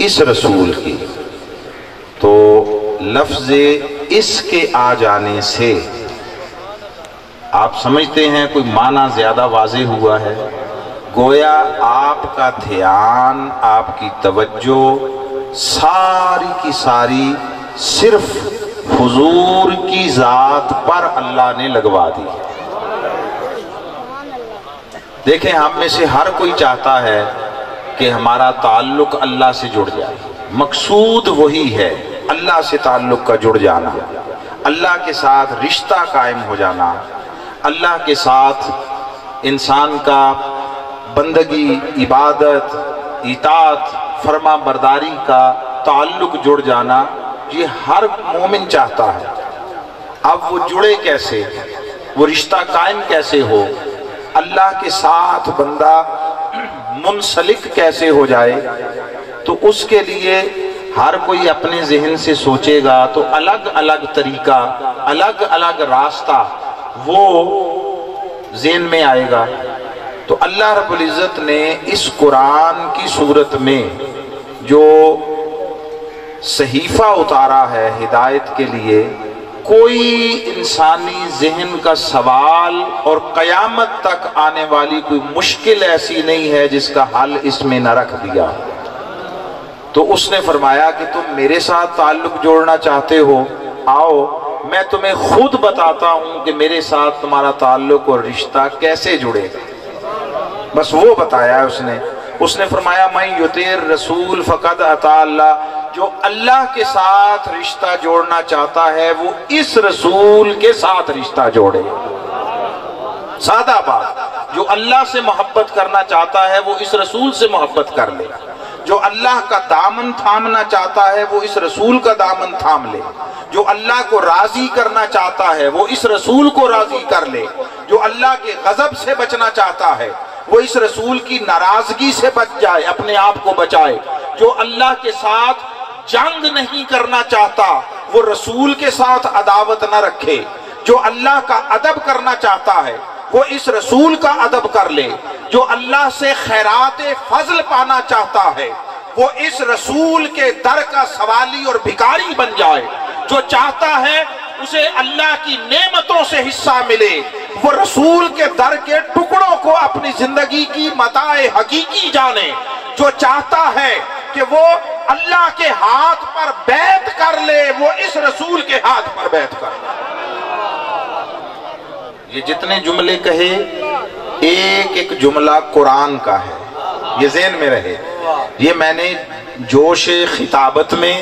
اس رسول کی، تو لفظ اس کے آ جانے سے آپ سمجھتے ہیں کوئی معنی زیادہ واضح ہوا ہے؟ گویا آپ کا دھیان، آپ کی توجہ ساری کی ساری صرف حضور کی ذات پر اللہ نے لگوا دی۔ دیکھیں، ہم میں سے ہر کوئی چاہتا ہے کہ ہمارا تعلق اللہ سے جڑ جائے، مقصود وہی ہے، اللہ سے تعلق کا جڑ جانا، اللہ کے ساتھ رشتہ قائم ہو جانا، اللہ کے ساتھ انسان کا بندگی، عبادت، اطاعت، فرما برداری کا تعلق جڑ جانا، یہ ہر مومن چاہتا ہے۔ اب وہ جڑے کیسے، وہ رشتہ قائم کیسے ہو، اللہ کے ساتھ بندہ منسلک کیسے ہو جائے، تو اس کے لیے ہر کوئی اپنے ذہن سے سوچے گا تو الگ الگ طریقہ، الگ الگ راستہ وہ ذہن میں آئے گا۔ تو اللہ رب العزت نے اس قرآن کی صورت میں جو صحیفہ اتارا ہے ہدایت کے لیے، کوئی انسانی ذہن کا سوال اور قیامت تک آنے والی کوئی مشکل ایسی نہیں ہے جس کا حل اس میں نہ رکھ دیا۔ تو اس نے فرمایا کہ تم میرے ساتھ تعلق جوڑنا چاہتے ہو، آؤ میں تمہیں خود بتاتا ہوں کہ میرے ساتھ تمہارا تعلق اور رشتہ کیسے جڑے گا۔ بس وہ بتایا اس نے فرمایا میں یطیع رسول فقد اطاع اللہ، جو اللہ کے ساتھ رشتہ جوڑنا چاہتا ہے وہ اس رسول کے ساتھ رشتہ جوڑے۔ سادہ بات، جو اللہ سے محبت کرنا چاہتا ہے وہ اس رسول سے محبت کر لے، جو اللہ کا دامن تھامنا چاہتا ہے وہ اس رسول کا دامن تھام لے، جو اللہ کو راضی کرنا چاہتا ہے وہ اس رسول کو راضی کر لے، جو اللہ کے غضب سے بچنا چاہتا ہے وہ اس رسول کی ناراضگی سے بچ جائے، اپنے آپ کو بچائے، جو اللہ کے ساتھ جنگ نہیں کرنا چاہتا وہ رسول کے ساتھ عداوت نہ رکھے، جو اللہ کا ادب کرنا چاہتا ہے وہ اس رسول کا ادب کر لے، جو اللہ سے خیرات فضل پانا چاہتا ہے وہ اس رسول کے در کا سوالی اور بھکاری بن جائے، جو چاہتا ہے اسے اللہ کی نعمتوں سے حصہ ملے وہ رسول کے در کے ٹکڑوں کو اپنی زندگی کی متاع حقیقی جانے، جو چاہتا ہے کہ وہ اللہ کے ہاتھ پر بیعت کر لے وہ اس رسول کے ہاتھ پر بیعت کر لے۔ یہ جتنے جملے کہے ایک ایک جملہ قرآن کا ہے، یہ ذہن میں رہے۔ یہ میں نے جوش خطابت میں،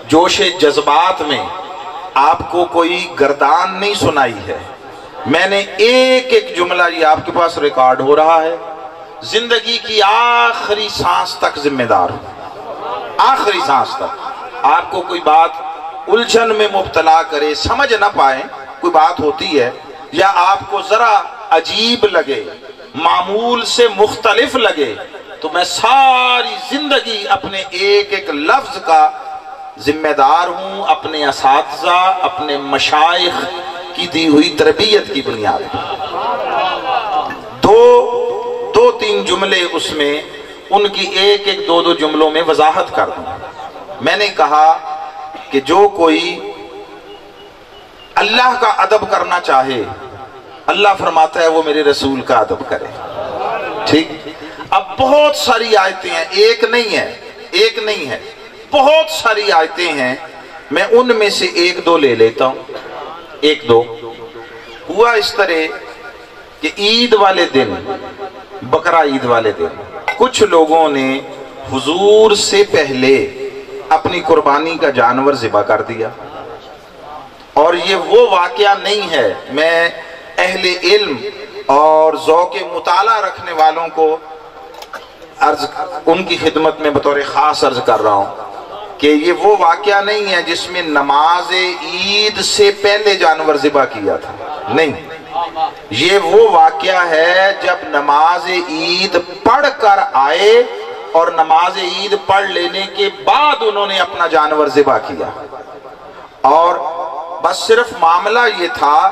جوش جذبات میں آپ کو کوئی گردان نہیں سنائی ہے، میں نے ایک ایک جملہ، یہ آپ کے پاس ریکارڈ ہو رہا ہے، زندگی کی آخری سانس تک ذمہ دار ہوں، آخری سانس تک۔ آپ کو کوئی بات الجھن میں مبتلا کرے، سمجھ نہ پائیں، کوئی بات ہوتی ہے، یا آپ کو ذرا عجیب لگے، معمول سے مختلف لگے، تو میں ساری زندگی اپنے ایک ایک لفظ کا ذمہ دار ہوں، اپنے اساتذہ، اپنے مشائخ کی دی ہوئی تربیت کی بنیاد پر۔ دو تین جملے اس میں، ان کی ایک ایک دو جملوں میں وضاحت کر دوں۔ میں نے کہا کہ جو کوئی اللہ کا ادب کرنا چاہے، اللہ فرماتا ہے وہ میرے رسول کا ادب کرے، ٹھیک؟ اب بہت ساری آیتیں ہیں، ایک نہیں ہے، بہت ساری آیتیں ہیں، میں ان میں سے ایک دو لے لیتا ہوں۔ ایک دو ہوا اس طرح کہ عید والے دن، بقرہ عید والے دن، کچھ لوگوں نے حضور سے پہلے اپنی قربانی کا جانور ذبح کر دیا، اور یہ وہ واقعہ نہیں ہے، میں اہل علم اور ذوق مطالعہ رکھنے والوں کو ان کی خدمت میں بطور خاص عرض کر رہا ہوں کہ یہ وہ واقعہ نہیں ہے جس میں نماز عید سے پہلے جانور ذبح کیا تھا، نہیں، یہ وہ واقعہ ہے جب نماز عید پڑھ کر آئے اور نماز عید پڑھ لینے کے بعد انہوں نے اپنا جانور ذبح کیا، اور بس صرف معاملہ یہ تھا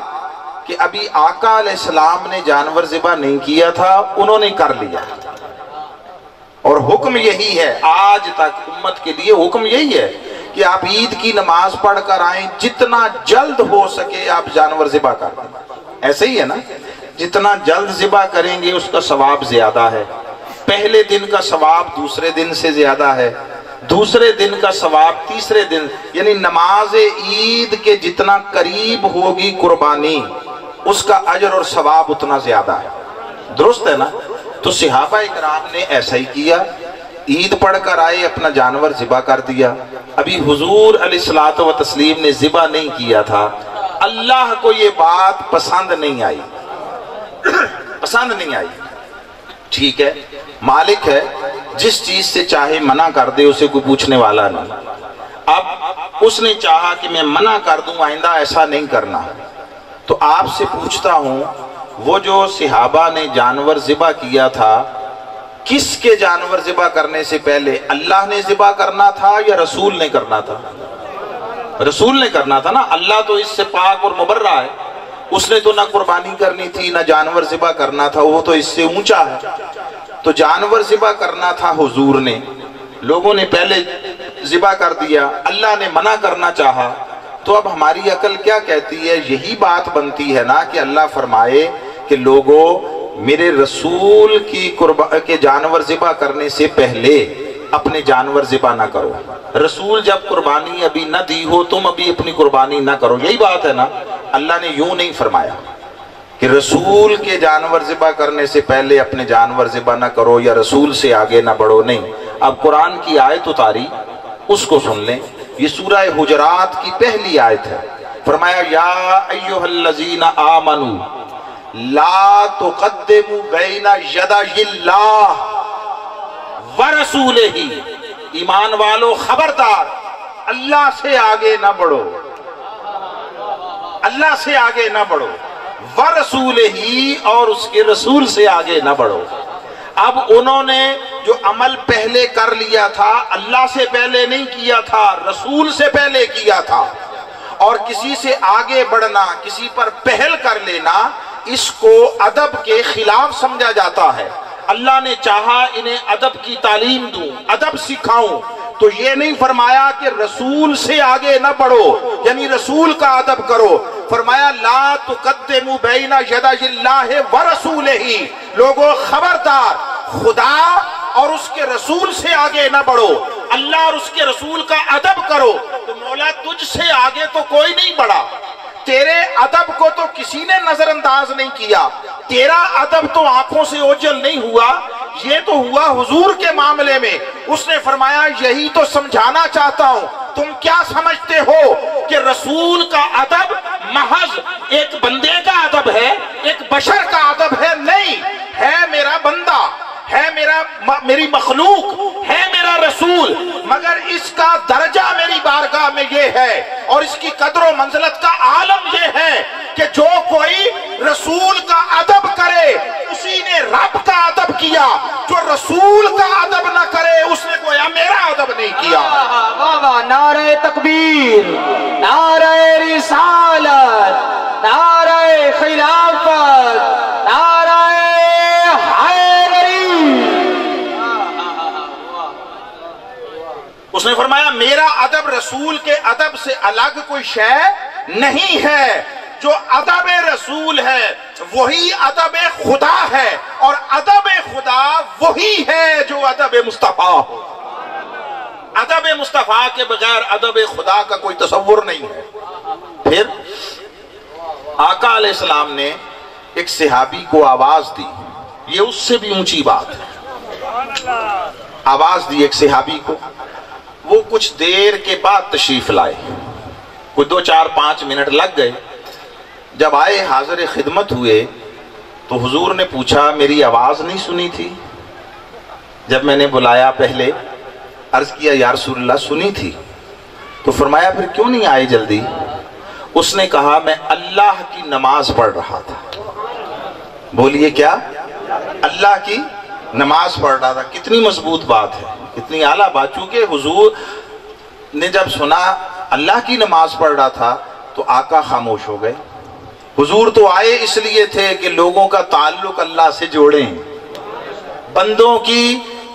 کہ ابھی آقا علیہ السلام نے جانور ذبح نہیں کیا تھا، انہوں نے کر لیا، اور حکم یہی ہے آج تک امت کے لیے، حکم یہی ہے کہ آپ عید کی نماز پڑھ کر آئیں، جتنا جلد ہو سکے آپ جانور ذبح کر دیں۔ ایسے ہی ہے نا، جتنا جلد ذبح کریں گے اس کا ثواب زیادہ ہے، پہلے دن کا ثواب دوسرے دن سے زیادہ ہے، دوسرے دن کا ثواب تیسرے دن، یعنی نماز عید کے جتنا قریب ہوگی قربانی اس کا اجر اور ثواب اتنا زیادہ ہے۔ درست ہے نا؟ تو صحابہ اکرام نے ایسا ہی کیا، عید پڑھ کر آئے، اپنا جانور ذبح کر دیا۔ ابھی حضور علیہ الصلوۃ والتسلیم نے ذبح نہیں کیا تھا، اللہ کو یہ بات پسند نہیں آئی، پسند نہیں آئی۔ ٹھیک ہے، مالک ہے، جس چیز سے چاہے منع کر دے، اسے کوئی پوچھنے والا نہیں۔ اب اس نے چاہا کہ میں منع کر دوں، آئندہ ایسا نہیں کرنا، تو آپ سے پوچھتا ہوں، وہ جو صحابہ نے جانور ذبح کیا تھا، کس کے جانور ذبح کرنے سے پہلے اللہ نے ذبح کرنا تھا یا رسول نے کرنا تھا؟ رسول نے کرنا تھا نا، اللہ تو اس سے پاک اور مبرہ ہے، اس نے تو نہ قربانی کرنی تھی نہ جانور ذبح کرنا تھا، وہ تو اس سے اونچا ہے۔ تو جانور ذبح کرنا تھا حضور نے، لوگوں نے پہلے ذبح کر دیا، اللہ نے منع کرنا چاہا، تو اب ہماری عقل کیا کہتی ہے؟ یہی بات بنتی ہے نا کہ اللہ فرمائے کہ لوگوں میرے رسول کے جانور ذبح کرنے سے پہلے اپنے جانور ذبح نہ کرو، رسول جب قربانی ابھی نہ دی ہو تم ابھی اپنی قربانی نہ کرو، یہی بات ہے نا۔ اللہ نے یوں نہیں فرمایا کہ رسول کے جانور ذبح کرنے سے پہلے اپنے جانور ذبح نہ کرو یا رسول سے آگے نہ بڑھو، نہیں۔ اب قرآن کی آیت اتاری، اس کو سن لیں، یہ سورہ حجرات کی پہلی آیت ہے۔ فرمایا یا ایھا الذین آمنوا لا تقدموا بین یدی اللہ ورسولہ، ایمان والو خبردار اللہ سے آگے نہ بڑھو، اللہ سے آگے نہ بڑھو، ورسولہ اور اس کے رسول سے آگے نہ بڑھو۔ اب انہوں نے جو عمل پہلے کر لیا تھا، اللہ سے پہلے نہیں کیا تھا، رسول سے پہلے کیا تھا، اور کسی سے آگے بڑھنا، کسی پر پہل کر لینا، اس کو ادب کے خلاف سمجھا جاتا ہے۔ اللہ نے چاہا انہیں ادب کی تعلیم دوں، ادب سکھاؤں، تو یہ نہیں فرمایا کہ رسول سے آگے نہ بڑھو، یعنی رسول کا ادب کرو۔ فرمایا لا تقدموا بین یدی اللہ ورسولہ، لوگوں خبردار خدا اور اس کے رسول سے آگے نہ بڑھو، اللہ اور اس کے رسول کا ادب کرو۔ تو مولا تجھ سے آگے تو کوئی نہیں بڑھا، تیرے ادب کو تو کسی نے نظر انداز نہیں کیا، تیرا ادب تو آنکھوں سے اوجھل نہیں ہوا، یہ تو ہوا حضور کے معاملے میں۔ اس نے فرمایا یہی تو سمجھانا چاہتا ہوں، تم کیا سمجھتے ہو کہ رسول کا ادب محض ایک بندے کا ادب ہے، ایک بشر کا ادب ہے؟ نہیں، ہے میرا بندہ، ہے میری مخلوق، ہے میرا رسول، مگر اس کا درجہ میری بارگاہ میں یہ ہے اور اس کی قدر و منزلت کا عالم یہ ہے کہ جو کوئی رسول کا ادب کرے اسی نے رب کا ادب کیا، جو رسول کا ادب نہ کرے اس نے گویا میرا ادب نہیں کیا۔ نعرہ تکبیر، نعرہ رسالت، نعرہ خلافت، نعرہ اس نے فرمایا میرا ادب رسول کے ادب سے الگ کوئی شے نہیں ہے، جو ادب رسول ہے وہی ادب خدا ہے، اور ادب خدا وہی ہے جو ادب مصطفیٰ ہو۔ ادب مصطفیٰ کے بغیر ادب خدا کا کوئی تصور نہیں ہے۔ پھر آقا علیہ السلام نے ایک صحابی کو آواز دی، یہ اس سے بھی اونچی بات ہے، آواز دی ایک صحابی کو، وہ کچھ دیر کے بعد تشریف لائے، کوئی 2-4-5 منٹ لگ گئے۔ جب آئے حاضر خدمت ہوئے تو حضور نے پوچھا میری آواز نہیں سنی تھی؟ جب میں نے بلایا پہلے عرض کیا یا رسول اللہ سنی تھی، تو فرمایا پھر کیوں نہیں آئے جلدی؟ اس نے کہا میں اللہ کی نماز پڑھ رہا تھا۔ بولیے کیا؟ اللہ کی نماز پڑھ رہا تھا۔ کتنی مضبوط بات ہے، کتنی اعلیٰ بات۔ چونکہ حضور نے جب سنا اللہ کی نماز پڑھ رہا تھا تو آقا خاموش ہو گئے۔ حضور تو آئے اس لیے تھے کہ لوگوں کا تعلق اللہ سے جوڑیں، بندوں کی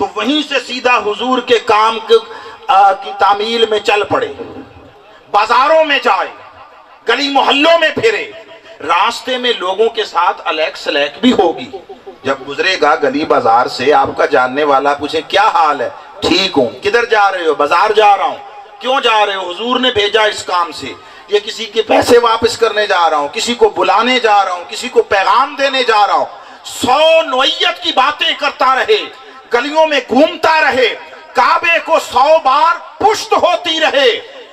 تو وہیں سے سیدھا حضور کے کام کی تعمیل میں چل پڑے، بازاروں میں جائے، گلی محلوں میں پھرے، راستے میں لوگوں کے ساتھ الیک سلیک بھی ہوگی۔ جب گزرے گا گلی بازار سے، آپ کا جاننے والا پوچھے کیا حال ہے، ٹھیک ہوں، کدھر جا رہے ہو، بازار جا رہا ہوں، کیوں جا رہے ہو، حضور نے بھیجا اس کام سے، یہ کسی کے پیسے واپس کرنے جا رہا ہوں، کسی کو بلانے جا رہا ہوں، کسی کو پیغام دینے جا رہا ہوں۔ 100 نوعیت کی باتیں کرتا رہے، گلیوں میں گھومتا رہے، کعبے کو 100 بار پشت ہوتی رہے،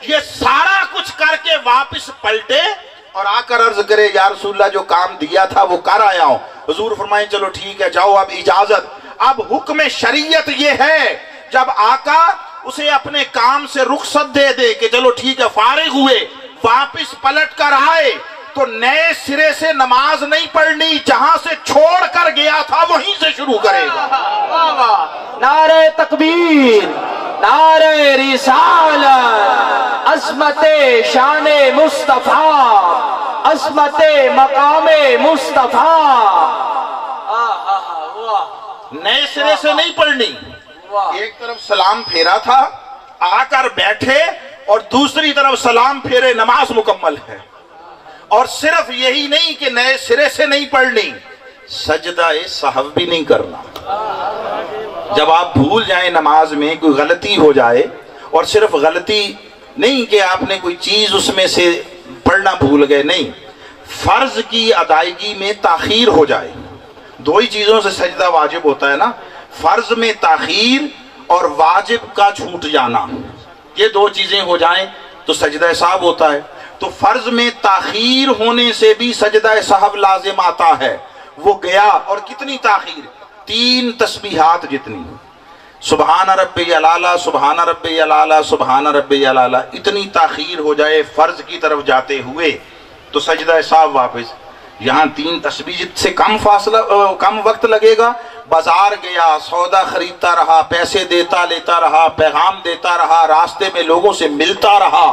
یہ سارا کچھ کر کے واپس پلٹے اور آ کر عرض کرے یا رسول اللہ جو کام دیا تھا وہ کر آیا ہوں۔ حضور فرمائیں چلو ٹھیک ہے جاؤ، اب اجازت۔ اب حکم شریعت یہ ہے جب آقا اسے اپنے کام سے رخصت دے دے کہ چلو ٹھیک ہے، فارغ ہوئے، واپس پلٹ کر آئے تو نئے سرے سے نماز نہیں پڑھنی، جہاں سے چھوڑ کر گیا تھا وہیں سے شروع کرے گا۔ نعرہ تکبیر، نعرہ رسالت، عظمت شان مصطفیٰ، عظمت مقام مصطفیٰ۔ نئے سرے سے نہیں پڑھنی، ایک طرف سلام پھیرا تھا، آ کر بیٹھے اور دوسری طرف سلام پھیرے، نماز مکمل ہے۔ اور صرف یہی نہیں کہ نئے سرے سے نہیں پڑھنی، سجدہ سہو بھی نہیں کرنا۔ جب آپ بھول جائیں نماز میں، کوئی غلطی ہو جائے، اور صرف غلطی نہیں کہ آپ نے کوئی چیز اس میں سے پڑھنا بھول گئے، نہیں، فرض کی ادائیگی میں تاخیر ہو جائے، دو ہی چیزوں سے سجدہ واجب ہوتا ہے نا، فرض میں تاخیر اور واجب کا چھوٹ جانا، یہ دو چیزیں ہو جائیں تو سجدہ سہو ہوتا ہے۔ تو فرض میں تاخیر ہونے سے بھی سجدہ سہو لازم آتا ہے، وہ گیا، اور کتنی تاخیر، 3 تسبیحات جتنی، سبحان ربی الاعلیٰ، سبحان ربی الاعلیٰ، سبحان ربی الاعلیٰ، اتنی تاخیر ہو جائے فرض کی طرف جاتے ہوئے تو سجدہ سہو واپس۔ یہاں 3 تسبیح سے کم وقت لگے گا، بازار گیا، سودا خریدتا رہا، پیسے دیتا لیتا رہا، پیغام دیتا رہا، راستے میں لوگوں سے ملتا رہا،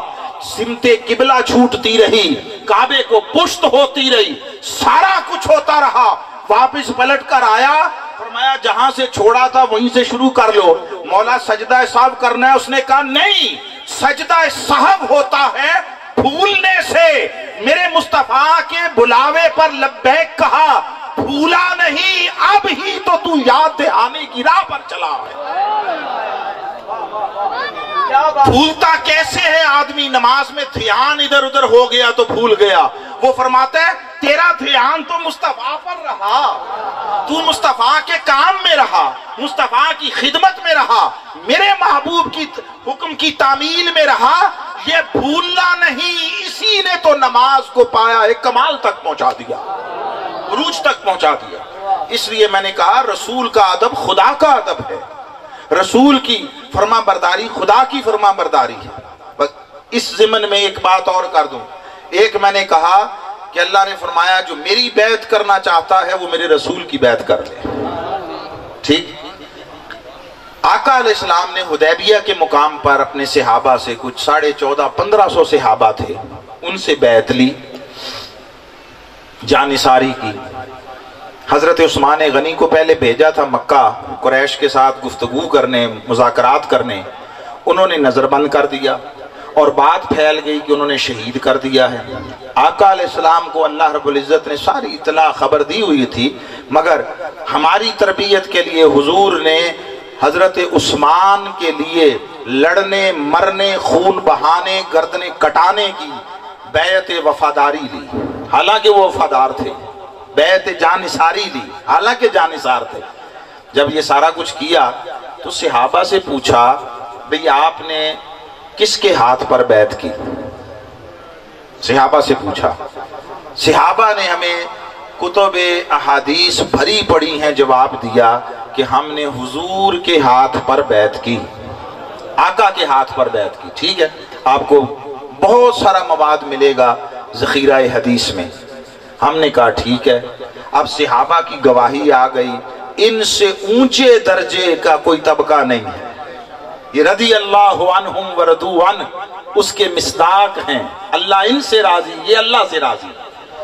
سمت قبلہ چھوٹتی رہی، کعبے کو پشت ہوتی رہی، سارا کچھ ہوتا رہا، واپس پلٹ کر آیا، فرمایا جہاں سے چھوڑا تھا وہیں سے شروع کر لو، مولا سجدہ سہو کرنا ہے، اس نے کہا نہیں، سجدہ سہو ہوتا ہے بھولنے سے، میرے مصطفیٰ کے بلاوے پر لبیک کہا، بھولا نہیں، اب ہی تو تو یاد دہانے کی راہ پر چلا ہے۔ بھولتا کیسے ہے آدمی، نماز میں دھیان ادھر ادھر ہو گیا تو بھول گیا۔ وہ فرماتا ہے تیرا دھیان تو مصطفیٰ پر رہا، تو مصطفیٰ کے کام میں رہا، مصطفیٰ کی خدمت میں رہا، میرے محبوب کی حکم کی تعمیل میں رہا، یہ بھولنا نہیں، اسی نے تو نماز کو پایا ہے، کمال تک پہنچا دیا، عروج تک پہنچا دیا۔ اس لیے میں نے کہا رسول کا ادب خدا کا ادب ہے، رسول کی فرما برداری خدا کی فرما برداری ہے۔ بس اس ضمن میں ایک بات اور کر دوں، ایک میں نے کہا کہ اللہ نے فرمایا جو میری بیعت کرنا چاہتا ہے وہ میرے رسول کی بیعت کر لے، ٹھیک۔ آقا علیہ السلام نے حدیبیہ کے مقام پر اپنے صحابہ سے کچھ 1450-1500 صحابہ تھے، ان سے بیعت لی، جانثاری کی۔ حضرت عثمان غنی کو پہلے بھیجا تھا مکہ قریش کے ساتھ گفتگو کرنے، مذاکرات کرنے، انہوں نے نظر بند کر دیا اور بات پھیل گئی کہ انہوں نے شہید کر دیا ہے۔ آقا علیہ السلام کو اللہ رب العزت نے ساری اطلاع خبر دی ہوئی تھی، مگر ہماری تربیت کے لیے حضور نے حضرت عثمان کے لیے لڑنے، مرنے، خون بہانے، گردنیں کٹانے کی بیعت وفاداری لی، حالانکہ وہ وفادار تھے، بیعت جانثاری لی، حالانکہ جانثار تھے۔ جب یہ سارا کچھ کیا تو صحابہ سے پوچھا بھئی آپ نے کس کے ہاتھ پر بیعت کی؟ صحابہ سے پوچھا، صحابہ نے ہمیں کتب احادیث بھری پڑی ہیں، جواب دیا کہ ہم نے حضور کے ہاتھ پر بیعت کی، آقا کے ہاتھ پر بیعت کی۔ ٹھیک ہے، آپ کو بہت سارا مواد ملے گا ذخیرہ حدیث میں۔ ہم نے کہا ٹھیک ہے، اب صحابہ کی گواہی آ گئی، ان سے اونچے درجے کا کوئی طبقہ نہیں ہے، یہ رضی اللہ عنہم ورضوا عنہ اس کے مصداق ہیں، اللہ ان سے راضی، یہ اللہ سے راضی،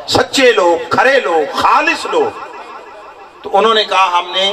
سچے لوگ، کھرے لوگ، خالص لوگ۔ تو انہوں نے کہا ہم نے